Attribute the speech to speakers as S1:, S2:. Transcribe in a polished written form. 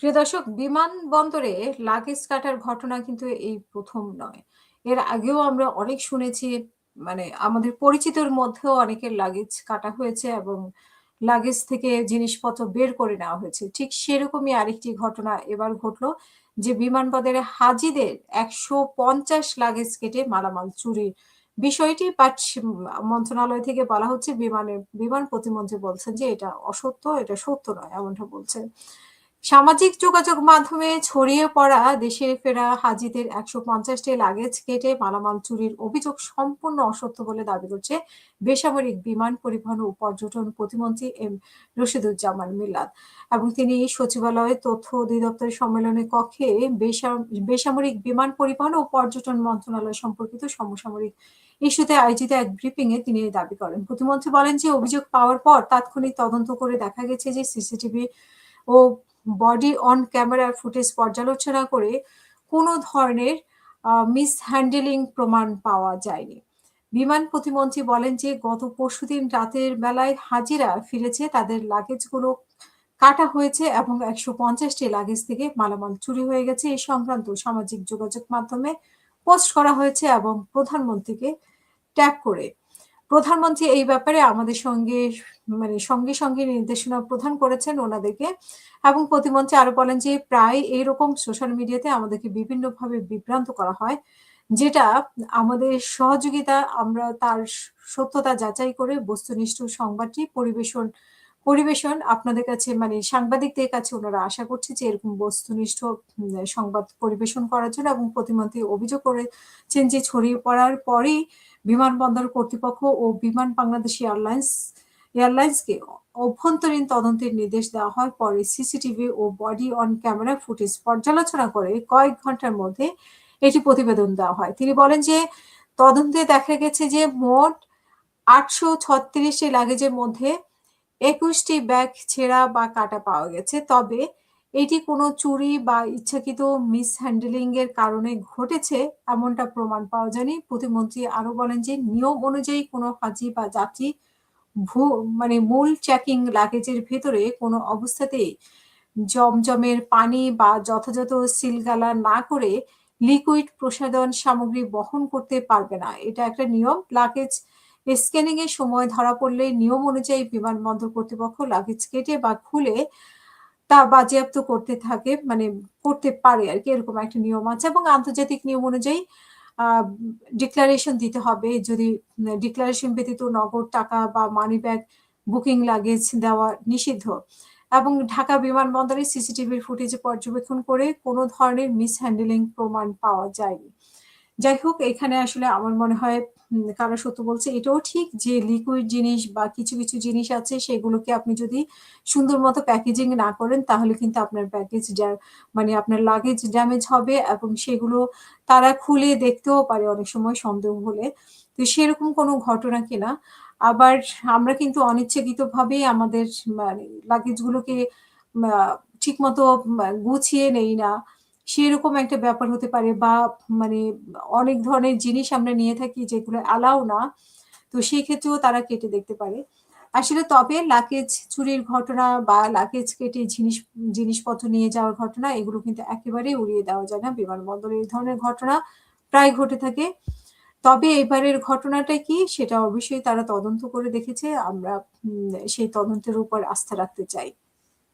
S1: প্রিয় দর্শক, বিমানবন্দরে লাগেজ কাটার ঘটনা কিন্তু এই ১ম নয়। এর আগেও আমরা অনেক শুনেছি, মানে আমাদের পরিচিতর মধ্যেও অনেকের লাগেজ কাটা হয়েছে এবং লাগেজ থেকে জিনিসপত্র বের করে নেওয়া হয়েছে। ঠিক সেরকমই আরেকটি ঘটনা এবার ঘটল যে বিমানবন্দরে হাজিদের ১৫০ লাগেজ কেটে মালামাল চুরির বিষয়টি মন্ত্রণালয় থেকে বলা হচ্ছে, বিমান প্রতিমন্ত্রী বলছেন যে এটা অসত্য, এটা সত্য নয়, এমনটা বলছেন। সামাজিক যোগাযোগ মাধ্যমে ছড়িয়ে পড়া দেশে ফেরা হাজিদের ১৫০টি লাগেজ কেটে মালামাল চুরির অভিযোগ সম্পূর্ণ অসত্য বলে দাবি করছে বেসামরিক বিমান পরিবহন ও পর্যটন প্রতিমন্ত্রী রশিদুজ্জামান মিল্লাত। এবং তিনি সচিবালয়ে তথ্য অধিদপ্তরের সম্মেলনের কক্ষে বেসামরিক বিমান পরিবহন ও পর্যটন মন্ত্রণালয় সম্পর্কিত সমসাময়িক ইস্যুতে আয়োজিত এক ব্রিফিং এ তিনি এই দাবি করেন। প্রতিমন্ত্রী বলেন যে অভিযোগ পাওয়ার পর তাৎক্ষণিক তদন্ত করে দেখা গেছে যে সিসিটিভি ও বডি অন ক্যামেরার ফুটেজ পর্যালোচনা করে কোনো ধরনের মিসহ্যান্ডলিং প্রমাণ পাওয়া যায়নি। বিমান প্রতিমন্ত্রী বলেন যে গত পরশুদিন রাতের বেলায় হাজিরা ফিরেছে, তাদের লাগেজগুলো কাটা হয়েছে এবং ১৫০টি লাগেজ থেকে মালামাল চুরি হয়ে গেছে। এই সংক্রান্ত সামাজিক যোগাযোগ মাধ্যমে পোস্ট করা হয়েছে এবং প্রধানমন্ত্রীকে ট্যাগ করে। প্রধানমন্ত্রী এই ব্যাপারে আমাদের সঙ্গে নির্দেশনা প্রদান করেছেন ওনাদেরকে। এবং প্রতিমন্ত্রী আরো বলেন যে প্রায় এইরকম সোশ্যাল মিডিয়াতে আমাদেরকে বিভিন্নভাবে বিভ্রান্ত করা হয়, যেটা আমাদের সহযোগিতা, আমরা তার সত্যতা যাচাই করে বস্তুনিষ্ঠ সংবাদটি পরিবেশন আপনাদের কাছে, মানে সাংবাদিকদের কাছে ওনারা আশা করছে যে এরকম বস্তুনিষ্ঠ সংবাদ পরিবেশন করার জন্য। এবং প্রতিমন্ত্রী অভিযোগ করেছেন যে ছড়িয়ে পড়ার পরেই বিমানবন্দর কর্তৃপক্ষ ও বিমান বাংলাদেশ এয়ারলাইন্সকে অভ্যন্তরীণ তদন্তের নির্দেশ দেওয়া হয়। পরে সিসিটিভি ও বডি অন ক্যামেরা ফুটেজ পর্যালোচনা করে কয়েক ঘন্টার মধ্যে এটি প্রতিবেদন দেওয়া হয়। তিনি বলেন যে তদন্তে দেখা গেছে যে মোট ৮৩৬টি লাগেজের মধ্যে ২১টি ব্যাগ ছেঁড়া বা কাটা পাওয়া গেছে। তবে এটি কোনো চুরি বা ইচ্ছাকৃত মিসহ্যান্ডলিং এর কারণে ঘটেছে এমনটা প্রমাণ পাওয়া যায়নি। প্রতিমন্ত্রী আরো বলেন যে নিয়ম অনুযায়ী কোনো হাজি বা যাত্রী ভু মানে মূল চেকিং লাগেজের ভেতরে কোনো অবস্থাতেই জমজমের পানি বা যথাযথ সিলগালা না করে লিকুইড প্রসাধন সামগ্রী বহন করতে পারবে না। এটা একটা নিয়ম। লাগেজ স্ক্যানিং এর সময় ধরা পড়লে নিয়ম অনুযায়ী বিমানবন্দর কর্তৃপক্ষ লাগেজ কেটে বা খুলে তা বাজেয়াপ্ত করতে পারে আরকি, এরকম একটা নিয়ম আছে। এবং আন্তর্জাতিক নিয়ম অনুযায়ী আ ডিক্লারেশন দিতে হবে। যদি ডিক্লারেশন ব্যতীত নগদ টাকা বা মানিব্যাগ বুকিং লাগেজ দেওয়া নিষিদ্ধ। এবং ঢাকা বিমানবন্দরে সিসিটিভির ফুটেজে পর্যবেক্ষণ করে কোনো ধরনের মিসহ্যান্ডলিং প্রমাণ পাওয়া যায়নি। যাই হোক, এখানে আসলে আমার মনে হয় কারা সত্য বলছে এটাও ঠিক, যে লিকুইড জিনিস বা কিছু জিনিস আছে সেগুলোকে আপনি যদি সুন্দর মতো প্যাকেজিং না করেন তাহলে কিন্তু আপনার আপনার লাগেজ ড্যামেজ হবে এবং সেগুলো তারা খুলে দেখতেও পারে অনেক সময় সন্দেহ হলে। তো সেরকম কোনো ঘটনা কিনা। আবার আমরা কিন্তু অনিচ্ছাকৃতভাবেই আমাদের লাগেজগুলোকে মা ঠিকমতো গুছিয়ে নেই না। সেরকম একটা ব্যাপার হতে পারে, বা মানে অনেক ধরনের জিনিস আমরা নিয়ে থাকি যেগুলো অ্যালাও না। তো সেই ক্ষেত্রেও তারা কেটে দেখতে পারে। আসলে তবে লাগেজ চুরির ঘটনা বা লাগেজ কেটে জিনিসপত্র নিয়ে যাওয়ার ঘটনা, এগুলো কিন্তু একেবারেই উড়িয়ে দেওয়া যায় না। বিমানবন্দরে এই ধরনের ঘটনা প্রায় ঘটে থাকে। তবে এবারের ঘটনাটা কি সেটা অবশ্যই তারা তদন্ত করে দেখেছে। আমরা সেই তদন্তের উপর আস্থা রাখতে চাই।